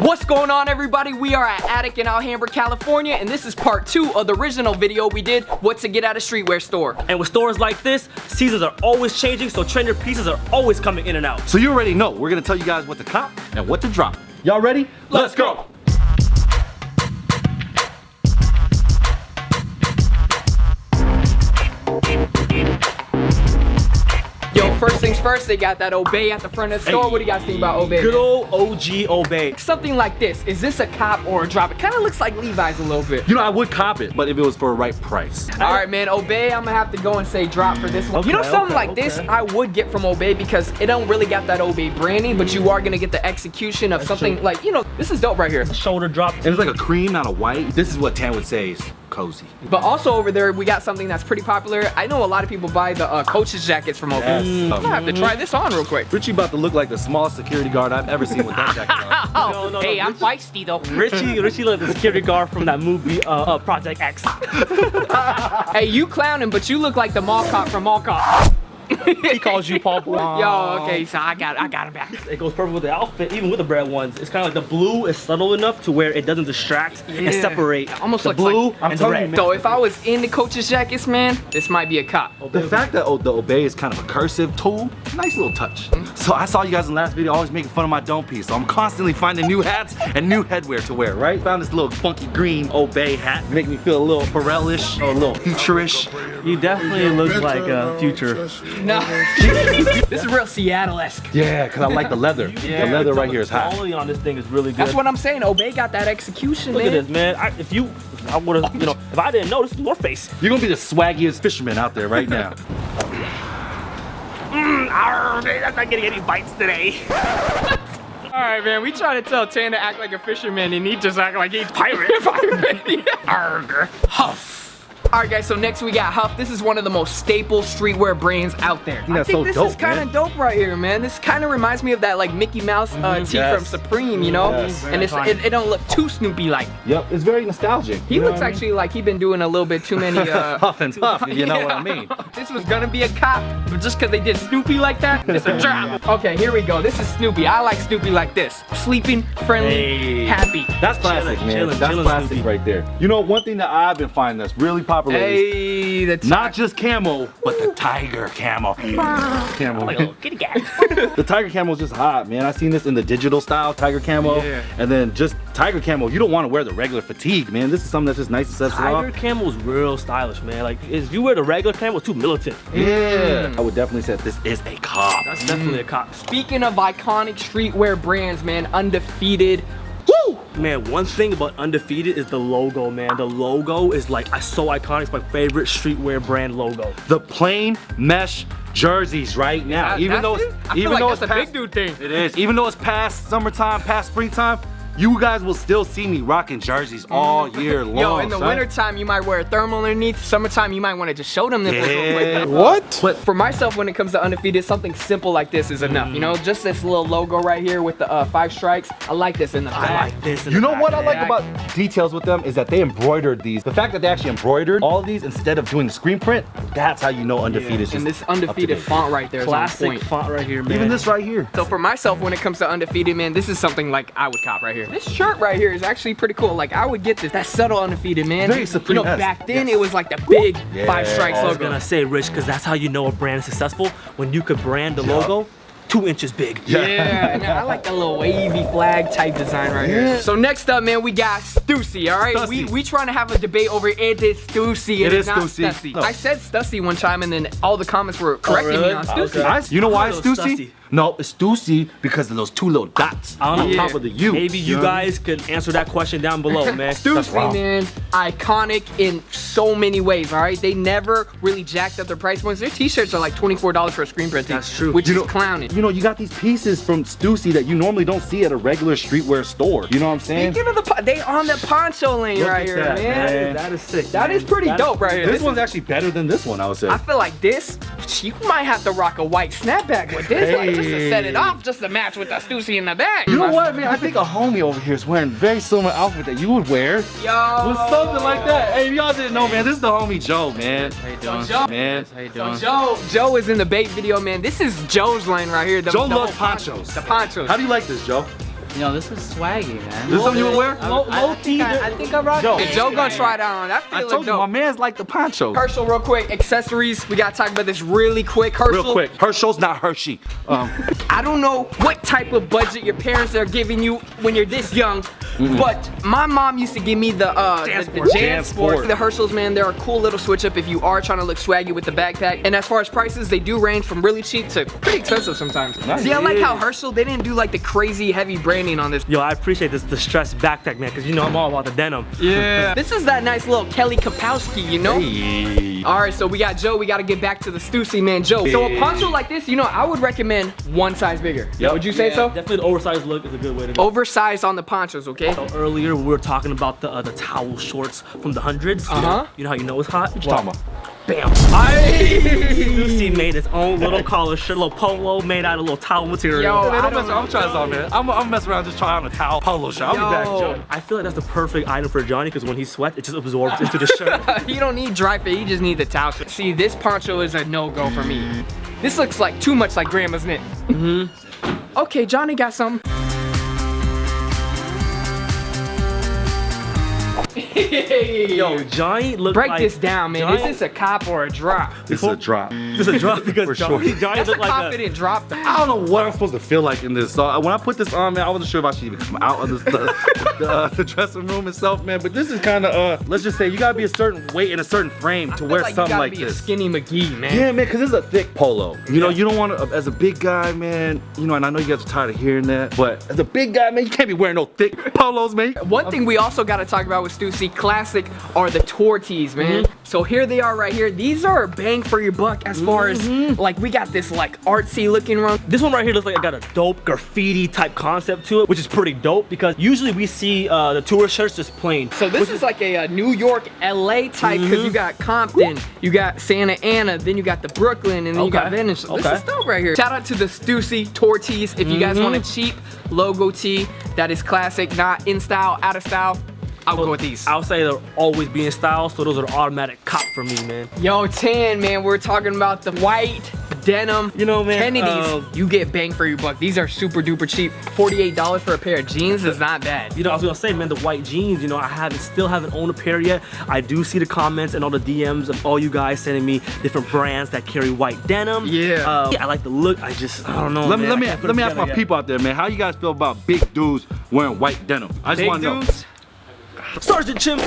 What's going on, everybody? We are at Attic in Alhambra, California, and this is part 2 of the original video we did, what to get at a streetwear store. And with stores like this, seasons are always changing, so trending pieces are always coming in and out. So you already know, we're gonna tell you guys what to cop and what to drop. Y'all ready? Let's go! Yo, first things first, they got that Obey at the front of the store. What do you guys think about Obey? Good old OG Obey. Something like this, is this a cop or a drop? It kind of looks like Levi's a little bit. You know, I would cop it, but if it was for a right price. All right, man, Obey, I'm gonna have to go and say drop for this one. Okay, you know, something like this, I would get from Obey because it don't really got that Obey branding, but you are gonna get the execution of something like, you know, this is dope right here. Shoulder drop. And it's like a cream, not a white. This is what Tan would say is cozy. But also over there, we got something that's pretty popular. I know a lot of people buy the Coach's jackets from Obey. Yes. I'm gonna have to try this on real quick. Richie about to look like the smallest security guard I've ever seen with that jacket on. No, hey, I'm Richie- feisty though. Richie like the security guard from that movie, Project X. Hey, you clowning, but you look like the mall cop from Mall Cop. He calls you Paul Blart. Yo, okay, so I got him back. It goes perfect with the outfit, even with the red ones. It's kind of like the blue is subtle enough to where it doesn't distract and separate Almost the looks blue like, and the red. So if I was in the Coach's jackets, man, this might be a cop. The fact that the Obey is kind of a cursive tool, nice little touch. So I saw you guys in the last video always making fun of my dome piece, so I'm constantly finding new hats and new headwear to wear, right? Found this little funky green Obey hat, make me feel a little Pharrell-ish or a little future-ish. You definitely look like a future. No. This is real Seattle-esque. Yeah, because I like the leather. The leather right here is The hot. quality on this thing is really good. That's what I'm saying. Obey got that execution, Look man. at this, man. I would have, you know, if I didn't know, this is North Face. You're gonna be the swaggiest fisherman out there right now. I'm not getting any bites today. All right, man. We try to tell Tan to act like a fisherman, and he just act like he's Pirate. Arrgh. Huff. All right, guys. So next we got Huff. This is one of the most staple streetwear brands out there. I That's think so this dope, is kind of dope right here, man. This kind of reminds me of that like Mickey Mouse tee Yes. from Supreme, you know. Yes. And it don't look too Snoopy-like. Yep, it's very nostalgic. He looks actually like he been doing a little bit too many. Huff and puff, if you know what I mean. This was gonna be a cop, but just because they did Snoopy like that, it's a drop. Okay, here we go. This is Snoopy. I like Snoopy like this. Sleeping, friendly, Hey. happy. That's classic, man. Chillin', That's chillin', classic Snoopy. right there. You know, one thing that I've been finding that's really popular is Hey, that's not just camo, but the tiger camo. Camo. Like a little kitty cat. The tiger camo is just hot, man. I seen this in the digital style tiger camo, Yeah. and then just tiger camo. You don't want to wear the regular fatigue, man. This is something that's just nice and sets it Tiger off. camo is real stylish, man. Like, if you wear the regular camo, it's too militant. Yeah, I would definitely say this is a cop. That's definitely a cop. Speaking of iconic streetwear brands, man, Undefeated. Woo! Man, one thing about Undefeated is the logo, man. The logo is like so iconic. It's my favorite streetwear brand logo. The plain mesh jerseys right now. Even though it's I feel even like though that's it's a past, big dude thing. it is. Even though it's past summertime, past springtime, you guys will still see me rocking jerseys all year long. Yo, in the son. wintertime, you might wear a thermal underneath. Summertime, you might want to just show them nipples real Yeah. quick. What? But for myself, when it comes to Undefeated, something simple like this is enough. You know, just this little logo right here with the 5 strikes. I like this in the back. I like this. You know what I like Yeah. about details with them is that they embroidered these. The fact that they actually embroidered all of these instead of doing the screen print, that's how you know Undefeated is just And this up to Undefeated date. font right there is on Classic point. font right here, man. Even this right here. So for myself, when it comes to Undefeated, man, this is something like I would cop right here. This shirt right here is actually pretty cool. Like I would get this. That subtle Undefeated, man. Very You know, Supreme-esque. back then Yes. it was like the big Yeah. 5 strikes I was logo. gonna say, Rich, because that's how you know a brand is successful, when you could brand the logo 2 inches big. Yeah, and I like that little wavy flag type design right here. So next up, man, we got Stussy, all right? Stussy. We trying to have a debate over it is Stussy. It is not Stussy. Stussy. No. I said Stussy one time, and then all the comments were correcting me really? on Stussy. Okay. You know why it's Little Stussy? Stussy. No, it's Stussy because of those 2 little dots I don't on know. top of the U. Maybe you know what I mean? guys could answer that question down below, man. Stussy, wrong. man, iconic in so many ways, all right? They never really jacked up their price points. Their t-shirts are like $24 for a screen print tee. That's true. Which You is know- clowning. You know, you got these pieces from Stussy that you normally don't see at a regular streetwear store. You know what I'm saying? Speaking of they on the poncho lane Look right at here, that, man. That is sick. That man. is pretty That dope right here. This one's actually better than this one, I would say. I feel like this, you might have to rock a white snapback with this, like, just to set it Hey. off, just to match with the Stussy in the back. You know what, man? I think a homie over here is wearing a very similar outfit that you would wear. Yo. With something like that. Hey, if y'all didn't know, man, this is the homie Joe, man. How you doing? Joe. Man. How you doing? So Joe is in the bait video, man. This is Joe's lane right here. Joe the loves whole ponchos. The ponchos. How do you like this, Joe? Yo, this is swaggy, man. This something you would wear? I think I rock Joe. it. Joe gonna try it out on. I I feel told it you, my dope. man's like the poncho. Herschel, real quick, accessories. We gotta talk about this really quick. Herschel, Real quick, Herschel's not Hershey. I don't know what type of budget your parents are giving you when you're this young, but my mom used to give me the Jan Sport. The Herschels, man, they're a cool little switch up if you are trying to look swaggy with the backpack. And as far as prices, they do range from really cheap to pretty expensive sometimes. Nice. See, I like how Herschel, they didn't do like the crazy heavy branding on this. Yo, I appreciate this distressed backpack, man, because you know I'm all about the denim. Yeah. This is that nice little Kelly Kapowski, you know? Hey. All right, so we got Joe. We got to get back to the Stussy, man. Joe, so a poncho like this, you know, I would recommend one size bigger. Yep. Would you say so? Definitely the oversized look is a good way to go. Oversized on the ponchos, okay? So earlier we were talking about the towel shorts from the hundreds. Uh-huh. You know how you know it's hot? What you talking about? Bam. Stussy made his own little collar shirt, little polo made out of little towel material. Yo, Man, I I'm don't know. trying this on, man. I'm messing around just trying on a towel polo shirt. I'll be back, Yo. Joe. I feel like that's the perfect item for Johnny because when he sweats, it just absorbs into the shirt. You don't need dry fit, you just need the towel. See, this poncho is a no-go for me. This looks like too much like grandma's knit. Okay, Johnny got some. Yo, Johnny looked Break like... this down, man. Johnny- Is this a cop or a drop? This is a drop. This is a drop because For Johnny, sure. Johnny That's a looked like confident drop. I don't know what I'm supposed to feel like in this. So when I put this on, man, I wasn't sure if I should even come out of the dressing room itself, man. But this is kind of, let's just say, you gotta be a certain weight and a certain frame to wear like something you like gotta be this. a skinny McGee, man. Yeah, man, because this is a thick polo. You know, you don't want to, as a big guy, man, you know, and I know you guys are tired of hearing that, but as a big guy, man, you can't be wearing no thick polos, man. One thing we also got to talk about with Stussy Classic are the tour tees, man. So here they are right here. These are bang for your buck as far as, like, we got this, like, artsy looking run. This one right here looks like it got a dope graffiti type concept to it, which is pretty dope because usually we see the tour shirts just plain. So this is like a New York, LA type, because you got Compton, you got Santa Ana, then you got the Brooklyn, and then you got Okay. Venice. So Okay. this is dope right here. Shout out to the Stussy tour tees. If you guys want a cheap logo tee that is classic, not in style, out of style, I'll go with these. I'll say they'll always be in style, so those are automatic cop for me, man. Yo, Tan, man, we're talking about the white denim. You know, man, Kennedys, you get bang for your buck. These are super duper cheap. $48 for a pair of jeans is not bad. You know, I was gonna say, man, the white jeans, you know, I still haven't owned a pair yet. I do see the comments and all the DMs of all you guys sending me different brands that carry white denim. Yeah. I like the look. I don't know. Let man. me I can't put let me it ask my together yet. people out there, man. How you guys feel about big dudes wearing white denim? I just Big want to know. dudes. Sergeant Chim.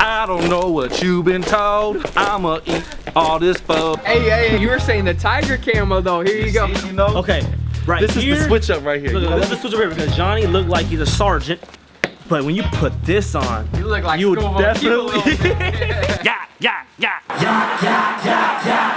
I don't know what you've been told. I'ma eat all this food. Hey, you were saying the tiger camo though. Here you go. You know? Okay, right This here. is the switch up right here. Look, you know? this is the switch up here because Johnny looked like he's a sergeant, but when you put this on, You look like you would Schoolboy definitely. Yeah.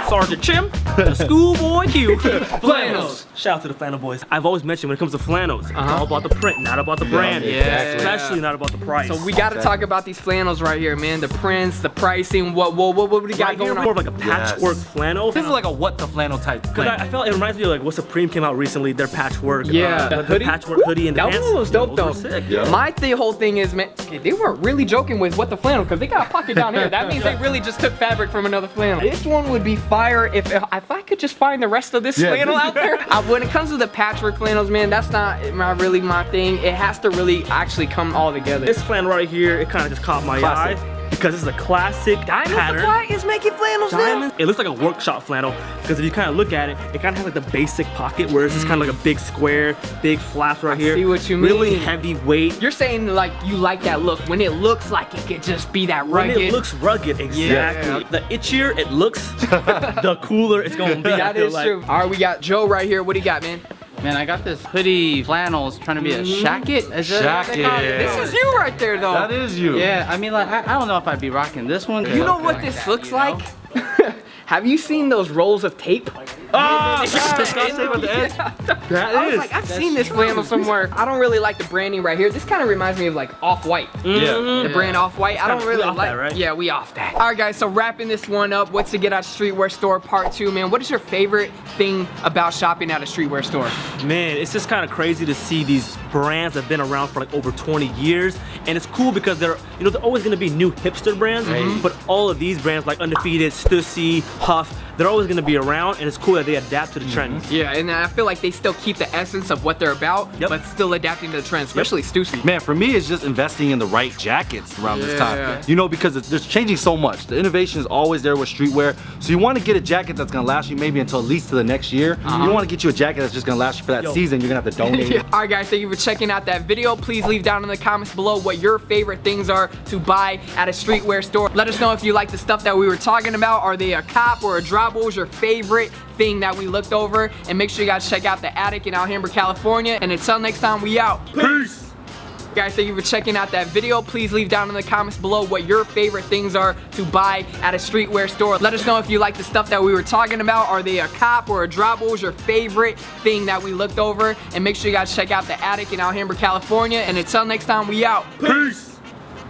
Sergeant Chim, the Schoolboy Q. Flannels. Shout out to the flannel boys. I've always mentioned when it comes to flannels, it's all about the print, not about the brand. yeah. Especially not about the price. So we got to talk about these flannels right here, man. The prints, the pricing. What we got right here, going more on? of like a patchwork flannel. This is like a what the flannel type. Because I felt it reminds me of like what Supreme came out recently, their patchwork. Yeah. The Hoodie? patchwork hoodie and the That pants. one was dope Those though. were sick. Yeah. My whole thing is, man, they weren't really joking with what the flannel, because they got a pocket down here. That means they really just took fabric from another flannel. This one would be fire if I could just find the rest of this flannel out there. When it comes to the patchwork flannels, man, that's not really my thing. It has to really actually come all together. This flannel right here, it kind of just caught my Classic. eye because it's a classic Diamond pattern. Supply is making flannels now. Diamond. It looks like a workshop flannel because if you kind of look at it, it kind of has like the basic pocket where it's just kind of like a big square, big flaps right here. see what you Really mean. heavy weight. You're saying like you like that look when it looks like it could just be that When rugged. it looks rugged, exactly. Yeah. The itchier it looks, the cooler it's gonna be. I That feel is like. true. All right, we got Joe right here. What do you got, man? Man, I got this hoodie flannels trying to be a shacket. Is that what they call it? Shacket. This is you right there, though. That is you. Yeah, I mean, like, I don't know if I'd be rocking this one. You know what this looks like? Have you seen those rolls of tape? Oh, gosh, can I say about the edge? That I was is. like, I've seen this flannel somewhere. I don't really like the branding right here. This kind of reminds me of like Off-White. Yeah. The brand Off-White. I don't kinda- really we off like that, right? Yeah, we off that. All right, guys, so wrapping this one up, what's to get out of Streetwear Store Part 2, man? What is your favorite thing about shopping at a streetwear store? Man, it's just kind of crazy to see these brands that have been around for like over 20 years, and it's cool because they're always gonna be new hipster brands, but all of these brands like Undefeated, Stussy, Huff, they're always gonna be around, and it's cool that they adapt to the trends. Yeah, and I feel like they still keep the essence of what they're about, but still adapting to the trends, especially Stussy. Man, for me, it's just investing in the right jackets around this time. You know, because it's changing so much. The innovation is always there with streetwear. So you want to get a jacket that's gonna last you maybe until at least to the next year. You don't want to get you a jacket that's just gonna last you for that season. You're gonna have to donate it. Alright guys, thank you for checking out that video. Please leave down in the comments below what your favorite things are to buy at a streetwear store. Let us know if you like the stuff that we were talking about. Are they a cop or a drop? What was your favorite thing that we looked over? And make sure you guys check out the Attic in Alhambra, California. And until next time, we out. Peace! Guys, thank you for checking out that video. Please leave down in the comments below what your favorite things are to buy at a streetwear store. Let us know if you like the stuff that we were talking about. Are they a cop or a drop? What was your favorite thing that we looked over? And make sure you guys check out the Attic in Alhambra, California. And until next time, we out. Peace!